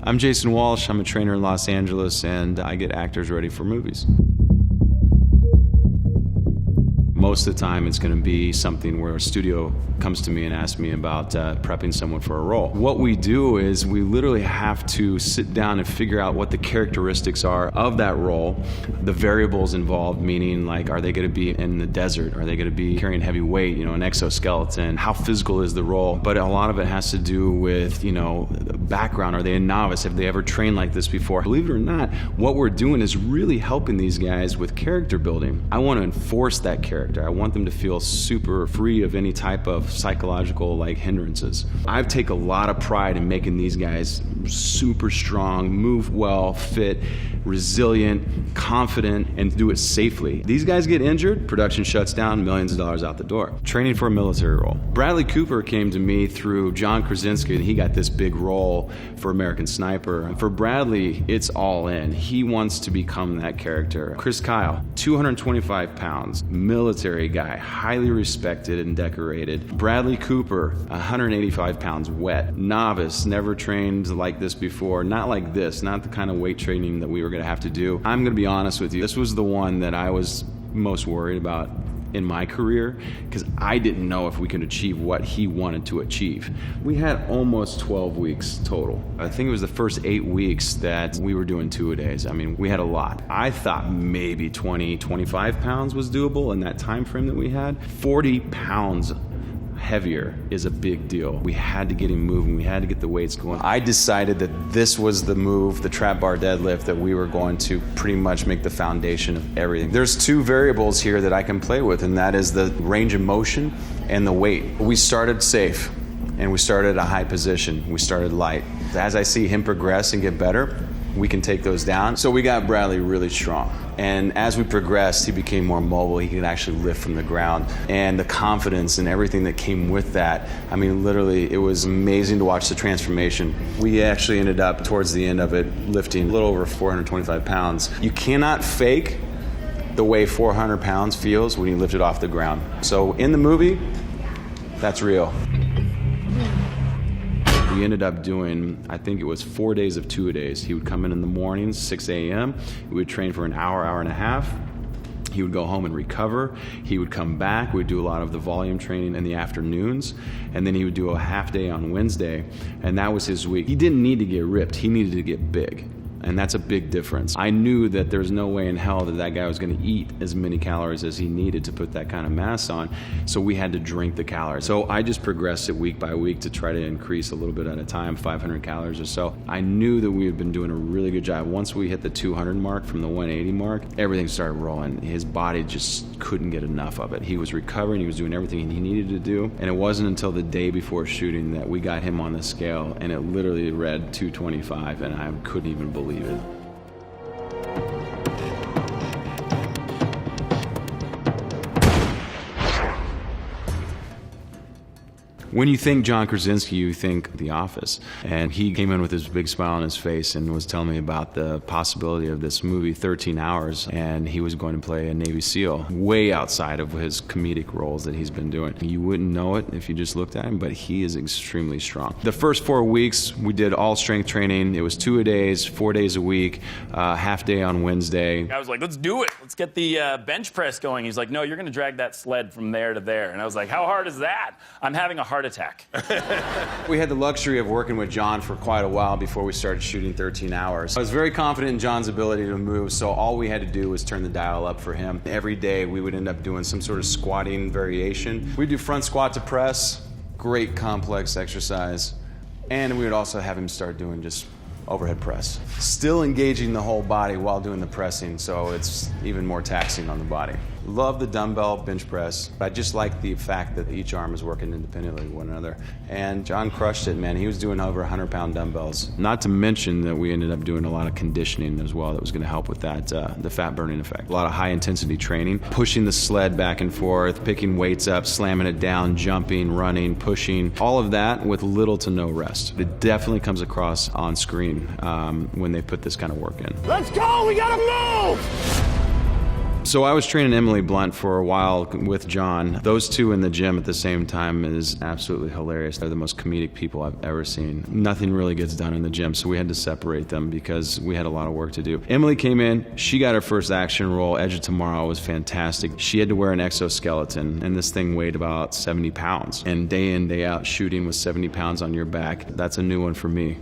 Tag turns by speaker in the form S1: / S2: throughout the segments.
S1: I'm Jason Walsh. I'm a trainer in Los Angeles, and I get actors ready for movies. Most of the time, it's going to be something where a studio comes to me and asks me about prepping someone for a role. What we do is we literally have to sit down and figure out what the characteristics are of that role, the variables involved, meaning like, are they going to be in the desert? Are they going to be carrying heavy weight, an exoskeleton? How physical is the role? But a lot of it has to do with, background. Are they a novice? Have they ever trained like this before? Believe it or not, what we're doing is really helping these guys with character building. I want to enforce that character. I want them to feel super free of any type of psychological hindrances. I take a lot of pride in making these guys super strong, move well, fit, resilient, confident, and do it safely. These guys get injured, production shuts down, millions of dollars out the door. Training for a military role. Bradley Cooper came to me through John Krasinski, and he got this big role for American Sniper. For Bradley, it's all in. He wants to become that character. Chris Kyle, 225 pounds, military guy, highly respected and decorated. Bradley Cooper, 185 pounds wet, novice, never trained like this before, not like this, not the kind of weight training that we were going to have to do. I'm going to be honest with you, this was the one that I was most worried about in my career, because I didn't know if we could achieve what he wanted to achieve. We had almost 12 weeks total. I think it was the first 8 weeks that we were doing two-a-days. I mean, we had a lot. I thought maybe 20, 25 pounds was doable in that time frame that we had. 40 pounds heavier is a big deal. We had to get him moving. We had to get the weights going. I decided that this was the move, the trap bar deadlift, that we were going to pretty much make the foundation of everything. There's two variables here that I can play with, and that is the range of motion and the weight. We started safe, and we started at a high position. We started light. As I see him progress and get better, we can take those down. So we got Bradley really strong. And as we progressed, he became more mobile. He could actually lift from the ground. And the confidence and everything that came with that, I mean, literally, it was amazing to watch the transformation. We actually ended up, towards the end of it, lifting a little over 425 pounds. You cannot fake the way 400 pounds feels when you lift it off the ground. So in the movie, that's real. We ended up doing, I think it was 4 days of two-a-days. He would come in the mornings, 6 a.m. We would train for an hour, hour and a half. He would go home and recover. He would come back. We'd do a lot of the volume training in the afternoons. And then he would do a half day on Wednesday. And that was his week. He didn't need to get ripped. He needed to get big. And that's a big difference. I knew that there's no way in hell that that guy was going to eat as many calories as he needed to put that kind of mass on. So we had to drink the calories. So I just progressed it week by week to try to increase a little bit at a time, 500 calories or so. I knew that we had been doing a really good job. Once we hit the 200 mark from the 180 mark, everything started rolling. His body just couldn't get enough of it. He was recovering. He was doing everything he needed to do. And it wasn't until the day before shooting that we got him on the scale, and it literally read 225, and I couldn't even believe it. When you think John Krasinski, you think The Office. And he came in with this big smile on his face and was telling me about the possibility of this movie, 13 Hours, and he was going to play a Navy SEAL, way outside of his comedic roles that he's been doing. You wouldn't know it if you just looked at him, but he is extremely strong. The first 4 weeks, we did all strength training. It was 2-a-days, 4 days a week, half day on Wednesday.
S2: I was like, let's do it. Let's get the bench press going. He's like, no, you're going to drag that sled from there to there. And I was like, how hard is that? I'm having a heart attack.
S1: We had the luxury of working with John for quite a while before we started shooting 13 Hours. I was very confident in John's ability to move, so all we had to do was turn the dial up for him. Every day we would end up doing some sort of squatting variation. We'd do front squat to press, great complex exercise, and we would also have him start doing just overhead press. Still engaging the whole body while doing the pressing, so it's even more taxing on the body. Love the dumbbell bench press. I just like the fact that each arm is working independently of one another. And John crushed it, man. He was doing over 100-pound dumbbells. Not to mention that we ended up doing a lot of conditioning as well that was going to help with that, the fat burning effect. A lot of high-intensity training, pushing the sled back and forth, picking weights up, slamming it down, jumping, running, pushing, all of that with little to no rest. It definitely comes across on screen when they put this kind of work in.
S3: Let's go! We gotta move!
S1: So I was training Emily Blunt for a while with John. Those two in the gym at the same time is absolutely hilarious. They're the most comedic people I've ever seen. Nothing really gets done in the gym, so we had to separate them because we had a lot of work to do. Emily came in, she got her first action role. Edge of Tomorrow was fantastic. She had to wear an exoskeleton, and this thing weighed about 70 pounds. And day in, day out, shooting with 70 pounds on your back, that's a new one for me.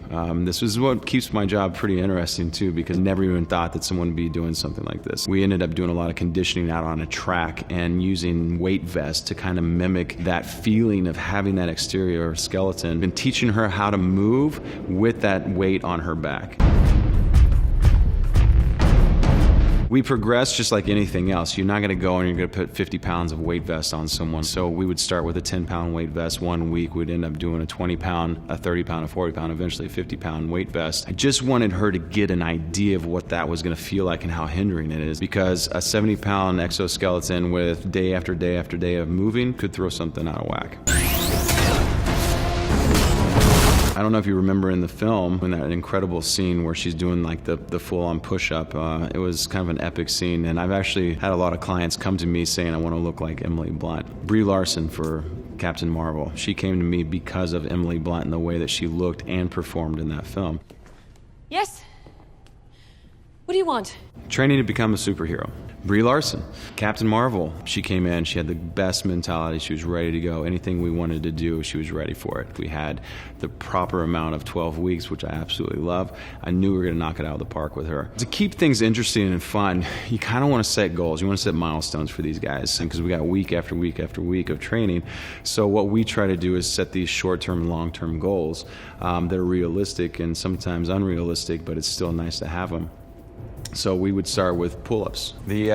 S1: This is what keeps my job pretty interesting too, because I never even thought that someone would be doing something like this. We ended up doing a lot of conditioning out on a track and using weight vests to kind of mimic that feeling of having that exterior skeleton and teaching her how to move with that weight on her back. We progress just like anything else. You're not going to go and you're going to put 50 pounds of weight vest on someone. So we would start with a 10-pound weight vest. 1 week we'd end up doing a 20-pound, a 30-pound, a 40-pound, eventually a 50-pound weight vest. I just wanted her to get an idea of what that was going to feel like and how hindering it is, because a 70-pound exoskeleton with day after day after day of moving could throw something out of whack. I don't know if you remember in the film, in that incredible scene where she's doing like the full-on push-up, it was kind of an epic scene, and I've actually had a lot of clients come to me saying I want to look like Emily Blunt. Brie Larson for Captain Marvel, she came to me because of Emily Blunt and the way that she looked and performed in that film.
S3: Yes? What do you want?
S1: Training to become a superhero. Brie Larson, Captain Marvel, she came in, she had the best mentality, she was ready to go. Anything we wanted to do, she was ready for it. We had the proper amount of 12 weeks, which I absolutely love. I knew we were going to knock it out of the park with her. To keep things interesting and fun, you kind of want to set goals. You want to set milestones for these guys, because we got week after week after week of training. So what we try to do is set these short-term and long-term goals that are realistic and sometimes unrealistic, but it's still nice to have them. So we would start with pull-ups. The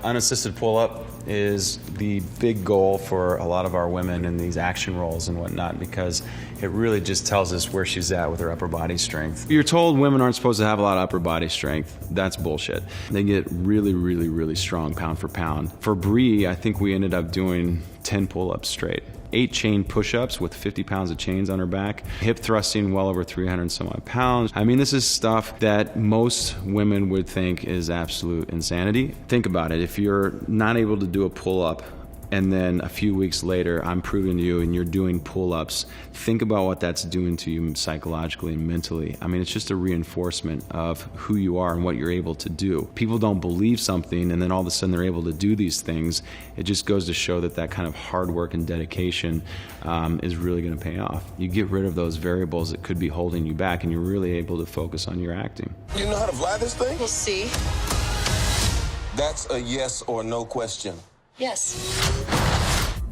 S1: unassisted pull-up is the big goal for a lot of our women in these action roles and whatnot, because it really just tells us where she's at with her upper body strength. You're told women aren't supposed to have a lot of upper body strength. That's bullshit. They get really, really, really strong pound for pound. For Brie, I think we ended up doing 10 pull-ups straight. 8 chain push-ups with 50 pounds of chains on her back, hip thrusting well over 300 some odd pounds. I mean, this is stuff that most women would think is absolute insanity. Think about it. If you're not able to do a pull-up and then a few weeks later I'm proving to you and you're doing pull-ups, think about what that's doing to you psychologically and mentally. I mean, it's just a reinforcement of who you are and what you're able to do. People don't believe something and then all of a sudden they're able to do these things. It just goes to show that that kind of hard work and dedication is really going to pay off. You get rid of those variables that could be holding you back and you're really able to focus on your acting.
S4: You know how to fly this thing?
S3: We'll see.
S4: That's a yes or no question.
S3: Yes.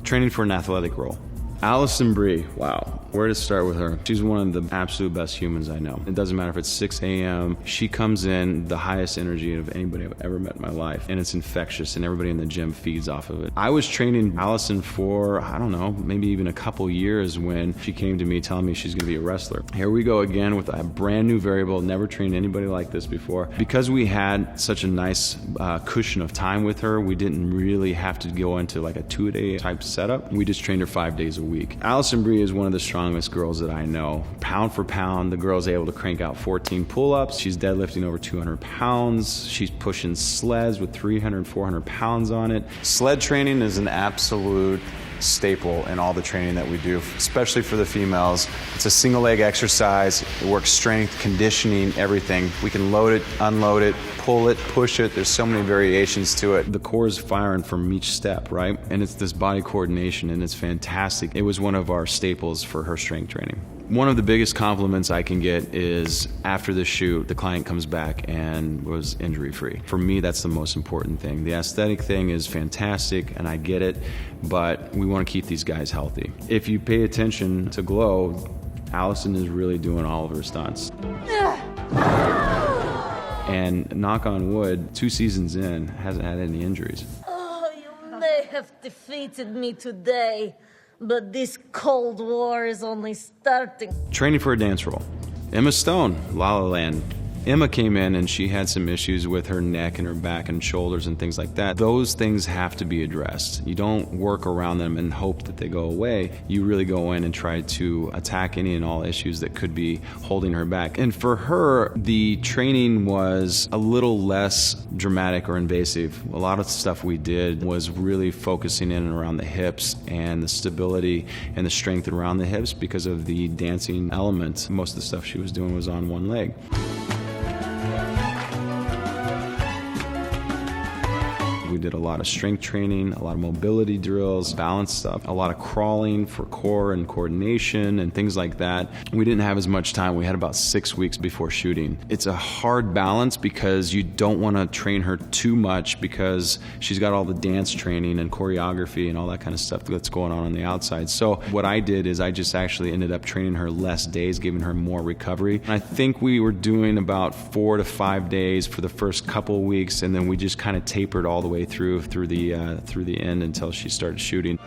S1: Training for an athletic role. Alison Brie, wow, where to start with her? She's one of the absolute best humans I know. It doesn't matter if it's 6 a.m. She comes in the highest energy of anybody I've ever met in my life, and it's infectious, and everybody in the gym feeds off of it. I was training Alison for, I don't know, maybe even a couple years when she came to me telling me she's gonna be a wrestler. Here we go again with a brand new variable, never trained anybody like this before. Because we had such a nice cushion of time with her, we didn't really have to go into like a 2-a-day type setup. We just trained her 5 days a week. Alison Brie is one of the strongest girls that I know. Pound for pound, the girl's able to crank out 14 pull-ups. She's deadlifting over 200 pounds. She's pushing sleds with 300, 400 pounds on it. Sled training is an absolute staple in all the training that we do, especially for the females. It's a single leg exercise. It works strength, conditioning, everything. We can load it, unload it, pull it, push it. There's so many variations to it. The core is firing from each step, right? And it's this body coordination, and it's fantastic. It was one of our staples for her strength training. One of the biggest compliments I can get is after the shoot, the client comes back and was injury-free. For me, that's the most important thing. The aesthetic thing is fantastic, and I get it, but we want to keep these guys healthy. If you pay attention to Glow, Alison is really doing all of her stunts. And knock on wood, 2 seasons in, hasn't had any injuries.
S5: Oh, you may have defeated me today, but this Cold War is only starting.
S1: Training for a dance role. Emma Stone, La La Land. Emma came in and she had some issues with her neck and her back and shoulders and things like that. Those things have to be addressed. You don't work around them and hope that they go away. You really go in and try to attack any and all issues that could be holding her back. And for her, the training was a little less dramatic or invasive. A lot of stuff we did was really focusing in and around the hips and the stability and the strength around the hips because of the dancing element. Most of the stuff she was doing was on one leg. We did a lot of strength training, a lot of mobility drills, balance stuff, a lot of crawling for core and coordination and things like that. We didn't have as much time. We had about 6 weeks before shooting. It's a hard balance because you don't want to train her too much because she's got all the dance training and choreography and all that kind of stuff that's going on the outside. So what I did is I just actually ended up training her less days, giving her more recovery. And I think we were doing about 4 to 5 days for the first couple weeks, and then we just kind of tapered all the way through the end until she started shooting.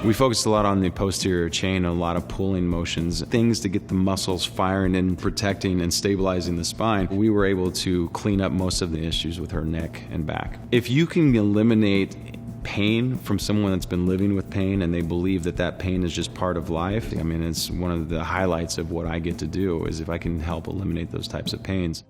S1: We focused a lot on the posterior chain, a lot of pulling motions, things to get the muscles firing and protecting and stabilizing the spine. We were able to clean up most of the issues with her neck and back. If you can eliminate pain from someone that's been living with pain and they believe that that pain is just part of life, I mean, it's one of the highlights of what I get to do is if I can help eliminate those types of pains.